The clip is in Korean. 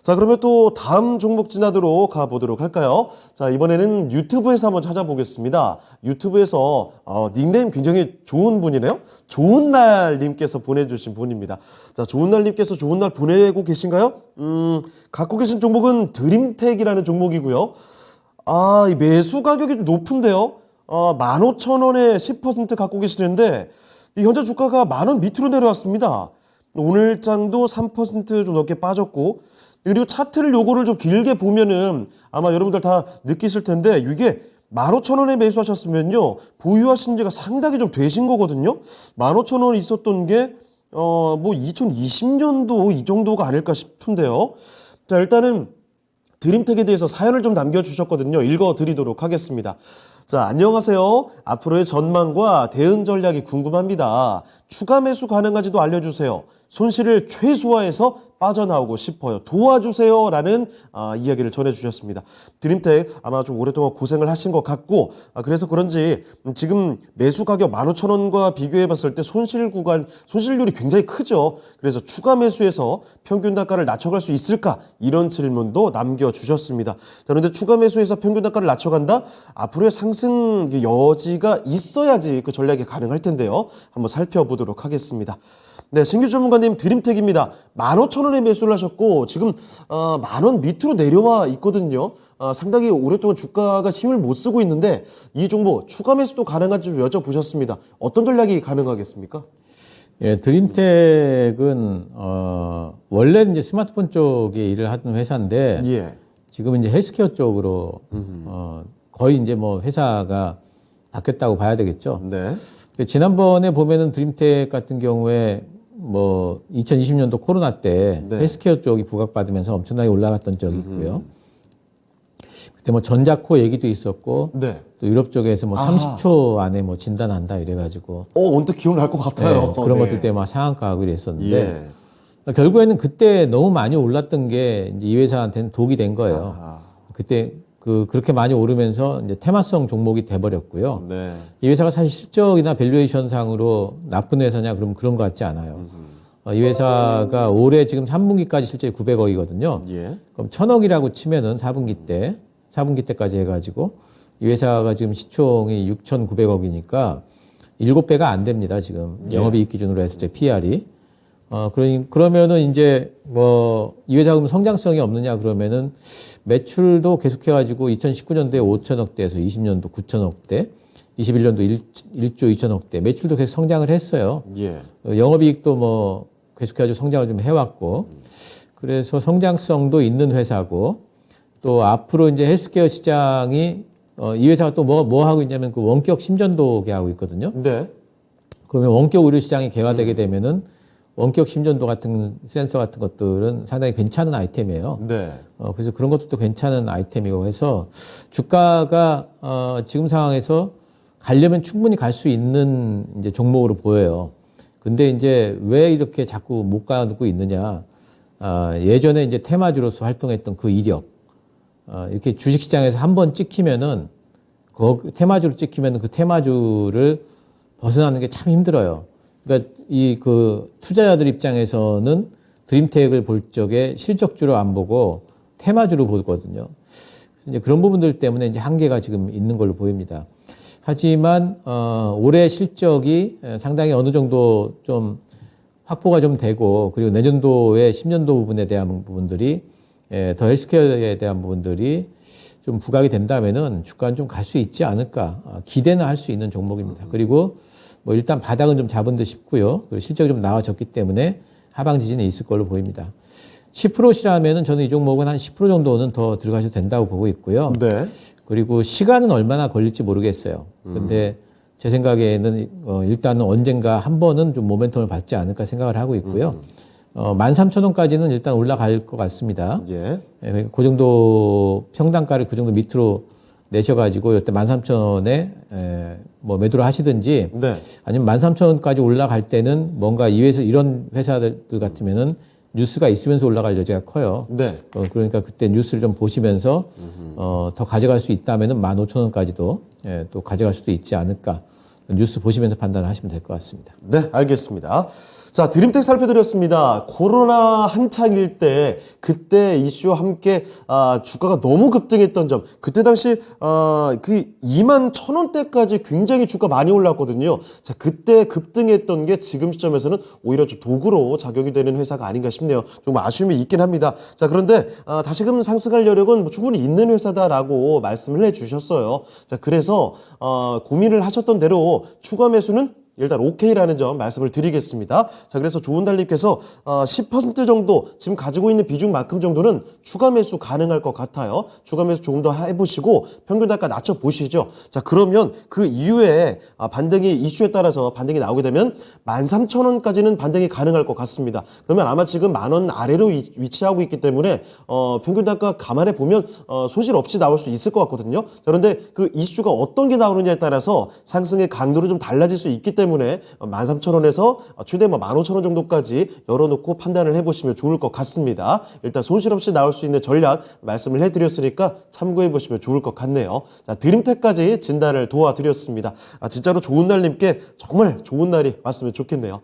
자, 그러면 또 다음 종목 지나도록 가보도록 할까요? 자, 이번에는 유튜브에서 한번 찾아보겠습니다. 유튜브에서 닉네임 굉장히 좋은 분이네요. 좋은날님께서 보내주신 분입니다. 자, 좋은날님께서 좋은 날 보내고 계신가요? 갖고 계신 종목은 드림텍이라는 종목이고요. 이 매수 가격이 좀 높은데요. 15,000원에 10% 갖고 계시는데 이 현재 주가가 10,000원 밑으로 내려왔습니다. 오늘 장도 3%좀 넘게 빠졌고, 그리고 차트를 요거를 좀 길게 보면은 아마 여러분들 다 느끼실 텐데 이게 15,000원에 매수하셨으면요 보유하신 지가 상당히 좀 되신 거거든요. 15,000원 있었던 게 뭐 2020년도 이 정도가 아닐까 싶은데요. 자, 일단은 드림텍에 대해서 사연을 좀 남겨주셨거든요. 읽어드리도록 하겠습니다. 자, 안녕하세요. 앞으로의 전망과 대응 전략이 궁금합니다. 추가 매수 가능한지도 알려주세요. 손실을 최소화해서 빠져나오고 싶어요. 도와주세요. 라는 이야기를 전해주셨습니다. 드림텍 아마 좀 오랫동안 고생을 하신 것 같고, 그래서 그런지 지금 매수 가격 15,000원과 비교해봤을 때 손실률이 굉장히 크죠. 그래서 추가 매수해서 평균 단가를 낮춰갈 수 있을까? 이런 질문도 남겨주셨습니다. 자, 그런데 추가 매수해서 평균 단가를 낮춰간다? 앞으로의 상승 여지가 있어야지 그 전략이 가능할 텐데요. 한번 살펴보도록 하겠습니다. 네, 신규 전문가님 드림텍입니다. 15,000원에 매수를 하셨고 지금 10,000원 밑으로 내려와 있거든요. 상당히 오랫동안 주가가 힘을 못 쓰고 있는데 이 종목 추가 매수도 가능한지 좀 여쭤보셨습니다. 어떤 전략이 가능하겠습니까? 예, 드림텍은 원래는 이제 스마트폰 쪽에 일을 하던 회사인데 예. 지금 이제 헬스케어 쪽으로 거의 이제 뭐 회사가 바뀌었다고 봐야 되겠죠. 네. 지난번에 보면은 드림텍 같은 경우에 뭐 2020년도 코로나 때 네. 헬스케어 쪽이 부각받으면서 엄청나게 올라갔던 적이 있고요. 그때 뭐 전자코 얘기도 있었고 네. 또 유럽 쪽에서 뭐 30초 안에 뭐 진단한다 이래가지고 언뜻 기억날 것 같아요. 네, 그런 네. 것들 때문에 막 상한가하고 이랬었는데 예. 결국에는 그때 너무 많이 올랐던 게 이제 이 회사한테는 독이 된 거예요. 그때 그렇게 많이 오르면서 이제 테마성 종목이 돼버렸고요. 네. 이 회사가 사실 실적이나 밸류에이션 상으로 나쁜 회사냐 그러면 그런 것 같지 않아요. 이 회사가 올해 지금 3분기까지 실적이 900억이거든요. 예. 그럼 1,000억이라고 치면은 4분기 때까지 해가지고 이 회사가 지금 시총이 6,900억이니까 7배가 안 됩니다. 지금 영업이익 기준으로 했을 때 PR이. 그러면은 이제 뭐 이 회사 그럼 성장성이 없느냐 그러면은 매출도 계속해가지고 2019년도에 5천억대에서 20년도 9천억대, 21년도 1조 2천억대 매출도 계속 성장을 했어요. 예. 영업이익도 뭐 계속해가지고 성장을 좀 해왔고, 그래서 성장성도 있는 회사고, 또 앞으로 이제 헬스케어 시장이 이 회사가 또 뭐 하고 있냐면 그 원격 심전도계 하고 있거든요. 네. 그러면 원격 의료 시장이 개화되게 되면은 원격 심전도 같은 센서 같은 것들은 상당히 괜찮은 아이템이에요. 네. 그래서 그런 것들도 괜찮은 아이템이고 해서 주가가 지금 상황에서 가려면 충분히 갈 수 있는 이제 종목으로 보여요. 근데 이제 왜 이렇게 자꾸 못 가고 있느냐? 예전에 이제 테마주로서 활동했던 그 이력, 이렇게 주식시장에서 한번 찍히면은 테마주로 찍히면은 그 테마주를 벗어나는 게 참 힘들어요. 그러니까 그 투자자들 입장에서는 드림텍을 볼 적에 실적주로 안 보고 테마주로 보거든요. 그래서 이제 그런 부분들 때문에 이제 한계가 지금 있는 걸로 보입니다. 하지만 올해 실적이 상당히 어느 정도 좀 확보가 좀 되고, 그리고 내년도에 10년도 부분에 대한 부분들이 더 헬스케어에 대한 부분들이 좀 부각이 된다면은 주가는 좀 갈 수 있지 않을까, 기대는 할 수 있는 종목입니다. 그리고 뭐 일단 바닥은 좀 잡은 듯 싶고요. 그리고 실적이 좀 나와졌기 때문에 하방 지지는 있을 걸로 보입니다. 10%시라면은 저는 이 종목은 한 10% 정도는 더 들어가셔도 된다고 보고 있고요. 네. 그리고 시간은 얼마나 걸릴지 모르겠어요. 근데 제 생각에는 일단은 언젠가 한 번은 좀 모멘텀을 받지 않을까 생각을 하고 있고요. 13,000원까지는 일단 올라갈 것 같습니다. 예. 그 정도 평단가를 그 정도 밑으로 내셔가지고 이때 13,000원에 뭐 매도를 하시든지, 네. 아니면 13,000원까지 올라갈 때는 뭔가 이 회사 이런 회사들 같으면은 뉴스가 있으면서 올라갈 여지가 커요. 네. 그러니까 그때 뉴스를 좀 보시면서 더 가져갈 수 있다면은 15,000원까지도 또 가져갈 수도 있지 않을까. 뉴스 보시면서 판단을 하시면 될 것 같습니다. 네, 알겠습니다. 자, 드림텍 살펴드렸습니다. 코로나 한창일 때 그때 이슈와 함께 주가가 너무 급등했던 점, 그때 당시 그 21,000원대까지 굉장히 주가 많이 올랐거든요. 자, 그때 급등했던 게 지금 시점에서는 오히려 좀 도구로 작용이 되는 회사가 아닌가 싶네요. 좀 아쉬움이 있긴 합니다. 자, 그런데 다시금 상승할 여력은 충분히 있는 회사다라고 말씀을 해주셨어요. 자, 그래서 고민을 하셨던 대로 추가 매수는 일단 오케이라는 점 말씀을 드리겠습니다. 자, 그래서 조은달님께서 10% 정도 지금 가지고 있는 비중만큼 정도는 추가 매수 가능할 것 같아요. 추가 매수 조금 더 해보시고 평균 단가 낮춰보시죠. 자, 그러면 그 이후에 반등이 이슈에 따라서 반등이 나오게 되면 13,000원까지는 반등이 가능할 것 같습니다. 그러면 아마 지금 10,000원 아래로 위치하고 있기 때문에 평균 단가 감안해 보면 소실 없이 나올 수 있을 것 같거든요. 자, 그런데 그 이슈가 어떤 게 나오느냐에 따라서 상승의 강도를 좀 달라질 수 있기 때문에 13,000원에서 최대 15,000원 정도까지 열어놓고 판단을 해보시면 좋을 것 같습니다. 일단 손실 없이 나올 수 있는 전략 말씀을 해드렸으니까 참고해보시면 좋을 것 같네요. 자, 드림텍까지 진단을 도와드렸습니다. 진짜로 좋은 날님께 정말 좋은 날이 왔으면 좋겠네요.